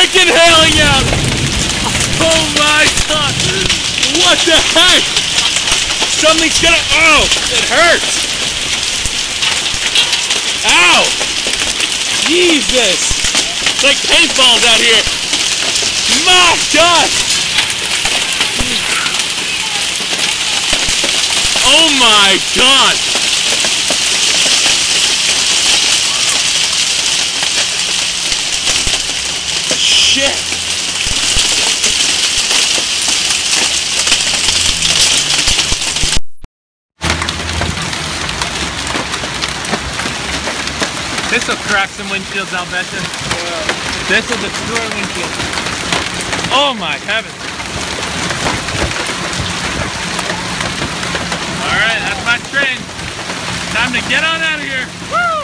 freaking hailing out! Oh my god! What the heck? Something's gonna. Oh! It hurts! Ow! Jesus! It's like paintballs out here! My god! Oh my god! Shit! This will crack some windshields, I'll bet you. This will destroy windshields. Oh my heavens! Alright, that's my train. Time to get on out of here. Woo!